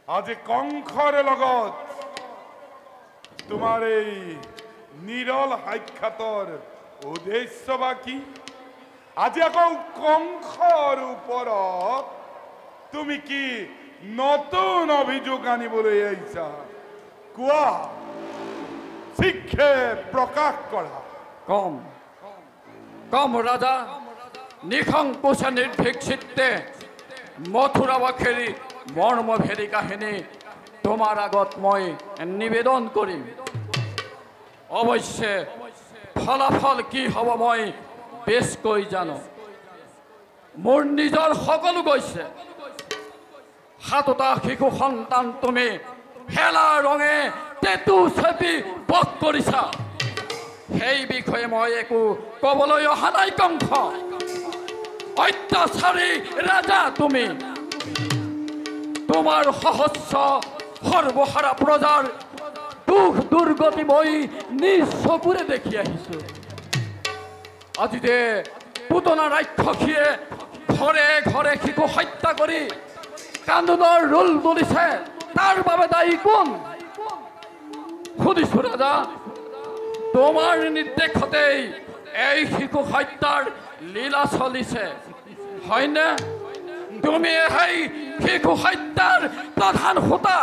আজি কংসৰ লগত তোমাৰ এই নিৰল সাক্ষাতৰ উদ্দেশ্য বা কি? আজি আকৌ কংসৰ ওপৰত তুমি কি নতুন অভিযোগ আনিবলৈ আহিছা? কোৱা, শিক্ষে প্ৰকাশ কৰা। কম কম ৰাজা, নিঃসংকোচে নিৰ্ভীক চিত্তে মথুৰাবাসীৰ মৰ্মভেদী কাহিনী তোমাৰ আগত মই নিবেদন কৰিম। অৱশ্যে ফলাফল কি হ'ব মই বেছকৈ জানো। মোৰ নিজৰ সকলো গৈছে, সাতোটা শিশু সন্তান তুমি হেলা ৰঙে টেটু চেপি বধ কৰিছা। সেই বিষয়ে মই একো ক'বলৈ অহা নাই কংস। অত্যাচাৰী ৰাজা তুমি, তোমাৰ সহস্ৰ সৰ্বহাৰা প্ৰজাৰ দুখ দুৰ্গতি মই নিজ চকুৰে দেখি আহিছো। আজি যে পুতনা ৰাক্ষসীয়ে ঘৰে ঘৰে শিশু হত্যা কৰি কান্দোনৰ ৰোল তুলিছে, তাৰ বাবে দায়ী কোন? সুধিছো ৰাজা, তোমাৰ নিৰ্দেশতেই এই শিশু হত্যাৰ লীলা চলিছে, হয়নে? তুমি সেই শিশু হত্যাৰ প্ৰধান হোতা।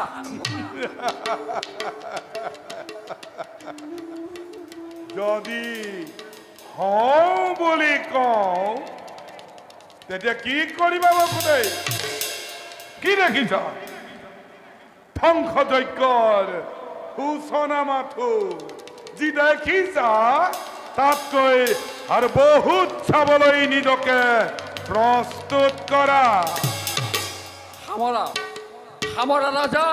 যদি হওঁ বুলি কওঁ তেতিয়া কি কৰিবা বাপুদেই? কি দেখিছ? ধ্বংসযজ্ঞৰ সূচনা মাথো যি দেখিছা তাতকৈ আৰু বহুত চাবলৈ নিজকে প্ৰস্তুত কৰা। সামৰা সামৰা ৰাজা,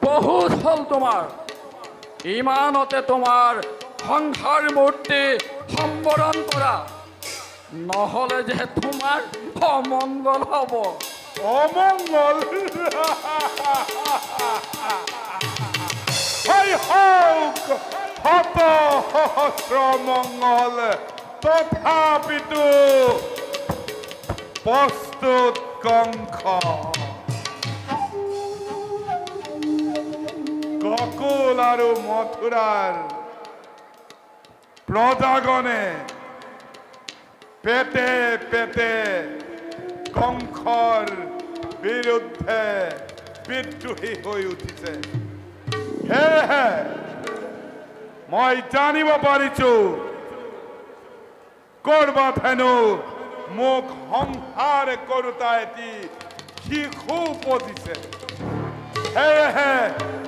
বহুত হ'ল তোমাৰ। ইমানতে তোমাৰ সংসাৰ মূৰ্তি সম্বৰণ কৰা, নহ'লে যে তোমাৰ অমংগল হ'ব। অমংগল? হওক শত সহস্ৰ মংগল, তথাপিতো প্ৰস্তুত কংস। গকুল আৰু মথুৰাৰ প্ৰজাগণে পেটে পেটে কংসৰ বিৰুদ্ধে বিদ্ৰোহী হৈ উঠিছে। সেয়েহে মই জানিব পাৰিছো কৰবাত হেনো মোক সংহাৰ কৰোতা এটি শিশু উপজিছে। সেয়েহে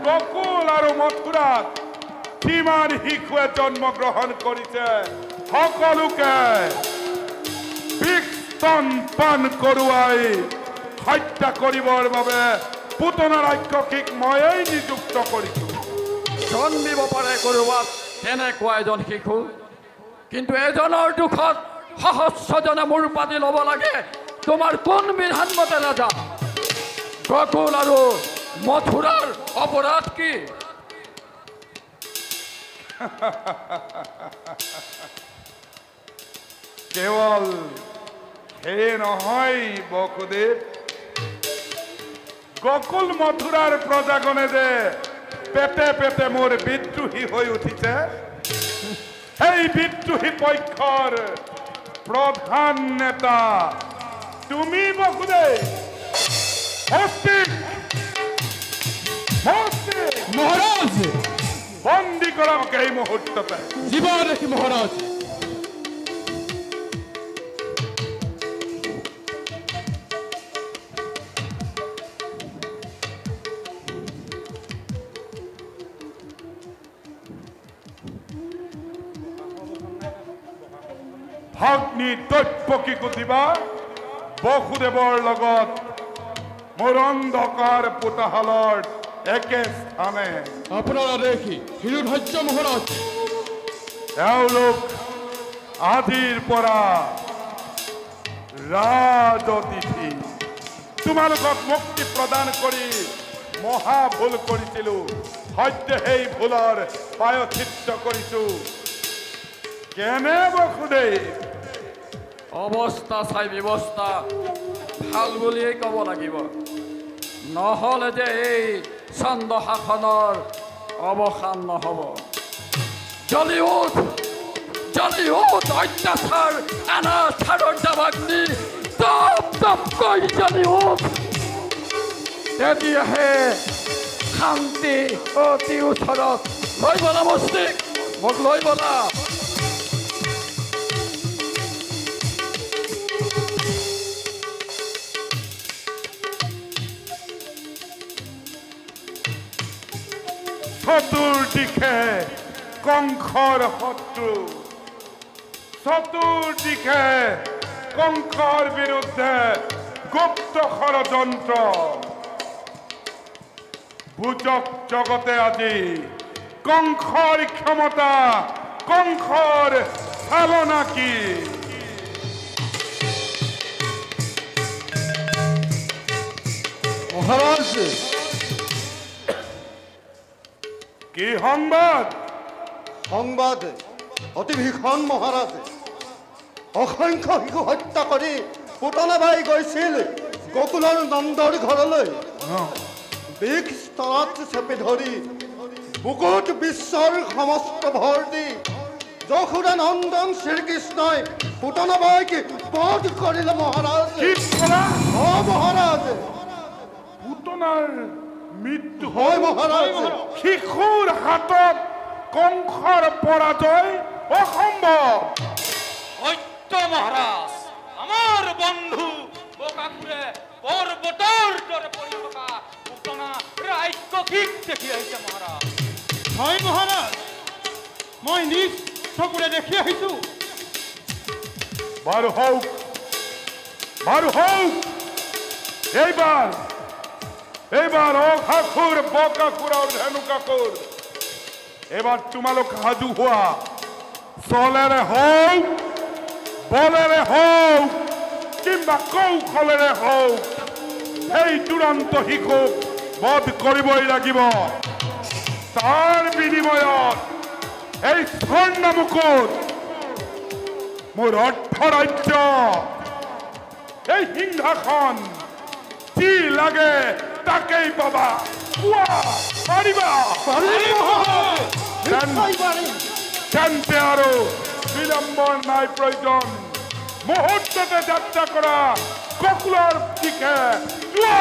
গকুল আৰু মথুৰাত কিমান শিশুৱে জন্মগ্ৰহণ কৰিছে সকলোকে স্তন কৰোৱাই হত্যা কৰিবৰ বাবে পুতনা ৰাক্ষসীক ময়েই নিযুক্ত কৰিছো। জন্মিব পাৰে কৰবাত তেনেকুৱা এজন শিশু, কিন্তু এজনৰ দুখত সহস্ৰজনে মূৰ পাতি ল'ব লাগে। তোমাৰ কোন বিধান মতে ৰাজা? গকুল আৰু মথুৰাৰ অপৰাধ কি? কেৱল সেয়ে নহয় বসুদেৱ, গকুল মথুৰাৰ প্ৰজাগণে যে পেটে পেটে মোৰ বিদ্ৰোহী হৈ উঠিছে, সেই বিদ্ৰোহী পক্ষৰ প্ৰধান নেতা তুমি বসুদেৱ। মহাৰাজ, বন্দী কৰা মোক এই মুহূৰ্ততে। জীবন ৰেখে মহাৰাজ। ভগ্নী দৈপকী কুটিবা বসুদেৱৰ লগত মোৰ অন্ধকাৰ পোতাহালৰ একে স্থানে। আপনাৰা দেখি হিৰুধাৰ্য মহাৰাজ। তেওঁলোক আজিৰ পৰা ৰাজ অতিথি। তোমালোকক মুক্তি প্ৰদান কৰি মহা ভুল কৰিছিলো, সদ্য সেই ভুলৰ প্ৰায়শ্চিত্ত কৰিছো। কেনে বসুদেৱ? অৱস্থা চাই ব্যৱস্থা ভাল বুলিয়েই ক'ব লাগিব। নহ'লে যে এই চন্দ্ৰ শাসনৰ অৱসান নহ'ব। জ্বলি উঠ অত্যাচাৰ অনাচাৰৰ দাবাগ্নি দপ দপকৈ জ্বলি উঠ। তেতিয়াহে শান্তি অতি ওচৰত। লৈ বলা মস্তিক, মোক লৈ বলা। চতুৰ্দিশে কংসৰ শত্ৰু, চতুৰ্দিশে কংসৰ বিৰুদ্ধে গুপ্ত ষড়যন্ত্ৰ। বুজক জগতে আজি কংসৰ ক্ষমতা, কংসৰ চালনা কি। মহাৰাজ কি সংবাদ? সংবাদ অতি ভীষণ মহাৰাজ। অসংখ্য শিশু হত্যা কৰি পুতনাবাই গৈছিল গোকুলৰ নন্দৰ ঘৰলৈ। বিষ স্তনত চেপি ধৰি বুকুত বিশ্বৰ সমস্ত ভৰ দি যশোদা নন্দন শ্ৰীকৃষ্ণই পুতনাবাইক বধ কৰিলে মহাৰাজ। কি কৰা? অ মহাৰাজ, পুতনাৰ মৃত্যু হয় মহাৰাজ। শিশুৰ হাতত কংসৰ পৰাজয় অসম্ভৱ। সত্য মহাৰাজ, আমাৰ বন্ধু বকাকুৰে পৰ্বতৰ দৰে পৰি থকা পুতনা ৰাজ্য ঠিক দেখি আহিছে মহাৰাজ। হয় মহাৰাজ, মই নিজ চকুৰে দেখি আহিছো। বাৰু হওক, এইবাৰ অঘাসুৰ বকাসুৰ আৰু ধেনুকাসুৰ, এবাৰ তোমালোক সাজু হোৱা। চলেৰে হওক, বলেৰে হওক, কিংবা কৌশলেৰে হওক, সেই দুৰন্ত শিশুক বধ কৰিবই লাগিব। তাৰ বিনিময়ত এই স্বৰ্ণ মুকুট, মোৰ অৰ্থৰাজ্য, এই সিংহাসন, যি লাগে তাকেই পাবা। কোৱা, পাৰিবা? তেন্তে আৰু বিলম্বৰ নাই প্ৰয়োজন। মুহূৰ্ততে যাত্ৰা কৰা গোকুলৰ দিশে যোৱা।